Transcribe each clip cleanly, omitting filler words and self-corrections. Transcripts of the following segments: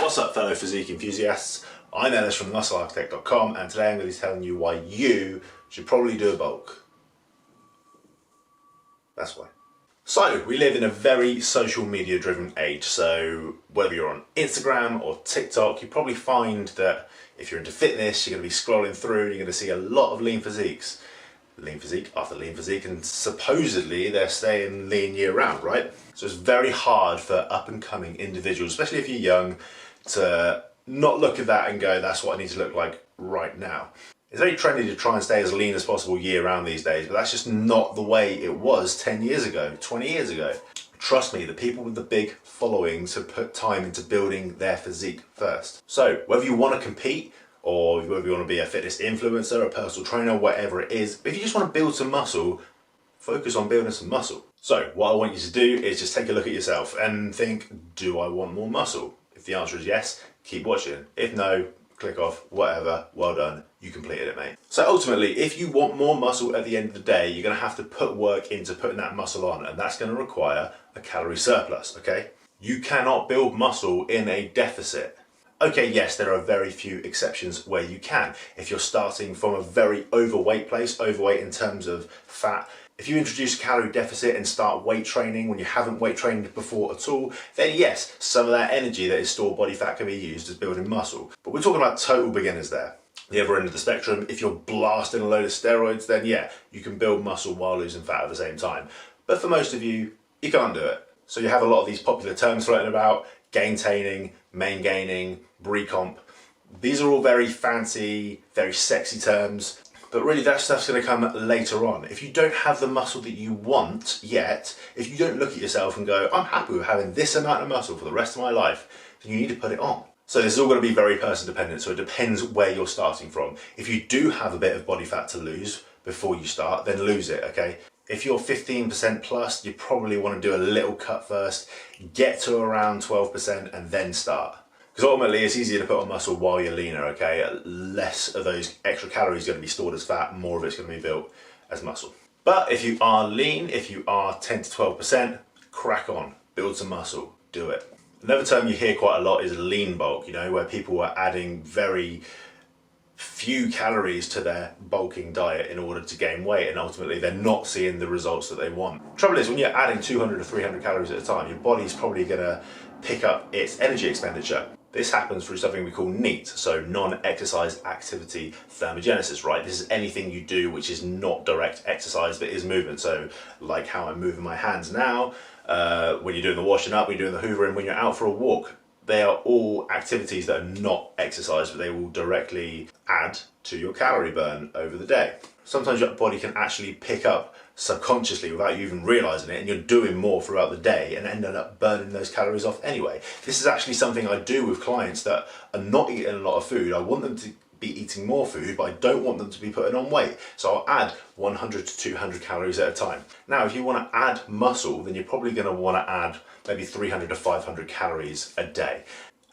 What's up, fellow physique enthusiasts? I'm Ellis from musclearchitect.com, and today I'm going to be telling you why you should probably do a bulk. That's why. So, we live in a very social media driven age, so whether you're on Instagram or TikTok, you probably find that if you're into fitness, you're going to be scrolling through and you're going to see a lot of lean physiques. Lean physique after lean physique, and supposedly they're staying lean year round, right? So it's very hard for up and coming individuals, especially if you're young, to not look at that and go, that's what I need to look like right now. It's very trendy to try and stay as lean as possible year round these days, but that's just not the way it was 10 years ago, 20 years ago. Trust me, the people with the big followings have put time into building their physique first. So whether you want to compete, or whether you want to be a fitness influencer, a personal trainer, whatever it is, if you just want to build some muscle, focus on building some muscle. So what I want you to do is just take a look at yourself and think, do I want more muscle? If the answer is yes, keep watching. If no, click off, whatever, well done, you completed it, mate. So ultimately, if you want more muscle at the end of the day, you're gonna have to put work into putting that muscle on, and that's gonna require a calorie surplus, okay? You cannot build muscle in a deficit. Okay, yes, there are very few exceptions where you can. If you're starting from a very overweight place, overweight in terms of fat, if you introduce a calorie deficit and start weight training when you haven't weight trained before at all, then yes, some of that energy that is stored body fat can be used as building muscle. But we're talking about total beginners there. The other end of the spectrum, if you're blasting a load of steroids, then yeah, you can build muscle while losing fat at the same time. But for most of you, you can't do it. So you have a lot of these popular terms floating about: gaintaining, main gaining, recomp. These are all very fancy, very sexy terms, but really that stuff's going to come later on. If you don't have the muscle that you want yet, if you don't look at yourself and go, I'm happy with having this amount of muscle for the rest of my life, then you need to put it on. So this is all going to be very person dependent, so it depends where you're starting from. If you do have a bit of body fat to lose before you start, then lose it, okay? If you're 15% plus, you probably want to do a little cut first, get to around 12% and then start. Because ultimately it's easier to put on muscle while you're leaner, okay? Less of those extra calories are going to be stored as fat, more of it's going to be built as muscle. But if you are lean, if you are 10 to 12%, crack on, build some muscle, do it. Another term you hear quite a lot is lean bulk, you know, where people are adding very few calories to their bulking diet in order to gain weight, and ultimately they're not seeing the results that they want. Trouble is, when you're adding 200 to 300 calories at a time, your body's probably going to pick up its energy expenditure. This happens through something we call NEAT, so non-exercise activity thermogenesis, right? This is anything you do which is not direct exercise but is movement. So like how I'm moving my hands now, when you're doing the washing up, when you're doing the hoovering, when you're out for a walk, they are all activities that are not exercise, but they will directly add to your calorie burn over the day. Sometimes your body can actually pick up subconsciously without you even realizing it, and you're doing more throughout the day and ending up burning those calories off anyway. This is actually something I do with clients that are not eating a lot of food. I want them to be eating more food, but I don't want them to be putting on weight. So I'll add 100 to 200 calories at a time. Now, if you want to add muscle, then you're probably going to want to add maybe 300 to 500 calories a day.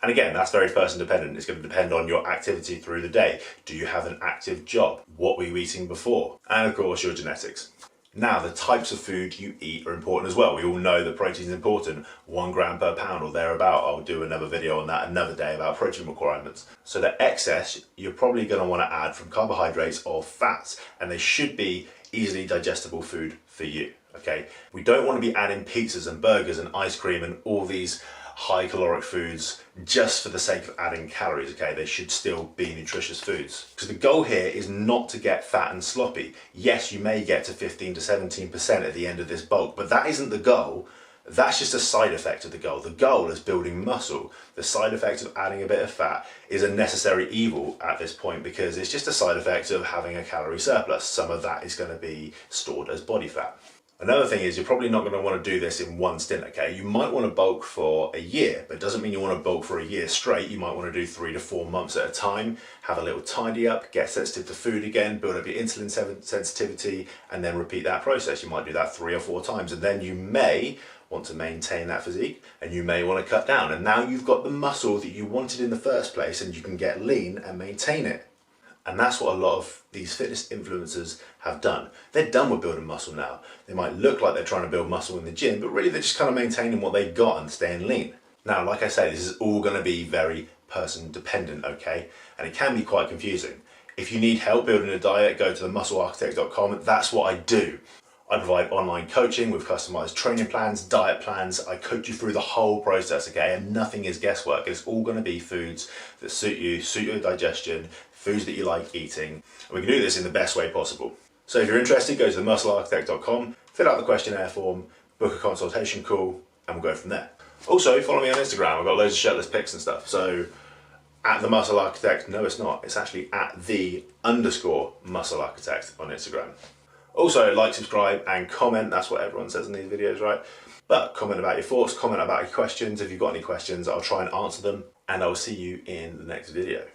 And again, that's very person dependent. It's going to depend on your activity through the day. Do you have an active job? What were you eating before? And of course, your genetics. Now, the types of food you eat are important as well. We all know that protein is important, 1 gram per pound or thereabout. I'll do another video on that another day about protein requirements. So the excess, you're probably going to want to add from carbohydrates or fats, and they should be easily digestible food for you, okay? We don't want to be adding pizzas and burgers and ice cream and all these high caloric foods just for the sake of adding calories, okay? They should still be nutritious foods. Because the goal here is not to get fat and sloppy. Yes, you may get to 15 to 17% at the end of this bulk, but that isn't the goal. That's just a side effect of the goal. The goal is building muscle. The side effect of adding a bit of fat is a necessary evil at this point, because it's just a side effect of having a calorie surplus. Some of that is going to be stored as body fat. Another thing is, you're probably not going to want to do this in one stint, okay? You might want to bulk for a year, but it doesn't mean you want to bulk for a year straight. You might want to do 3 to 4 months at a time, have a little tidy up, get sensitive to food again, build up your insulin sensitivity, and then repeat that process. You might do that 3 or 4 times, and then you may want to maintain that physique, and you may want to cut down. And now you've got the muscle that you wanted in the first place, and you can get lean and maintain it. And that's what a lot of these fitness influencers have done. They're done with building muscle now. They might look like they're trying to build muscle in the gym, but really they're just kind of maintaining what they've got and staying lean. Now, like I say, this is all going to be very person dependent, okay? And it can be quite confusing. If you need help building a diet, go to themusclearchitect.com. That's what I do. I provide online coaching with customized training plans, diet plans. I coach you through the whole process, okay? And nothing is guesswork. It's all going to be foods that suit you, suit your digestion, foods that you like eating. And we can do this in the best way possible. So if you're interested, go to themusclearchitect.com, fill out the questionnaire form, book a consultation call, and we'll go from there. Also, follow me on Instagram. I've got loads of shirtless pics and stuff. So at the Muscle Architect, no it's not, it's actually at _Muscle Architect on Instagram. Also, like, subscribe, and comment. That's what everyone says in these videos, right? But comment about your thoughts, comment about your questions. If you've got any questions, I'll try and answer them, and I'll see you in the next video.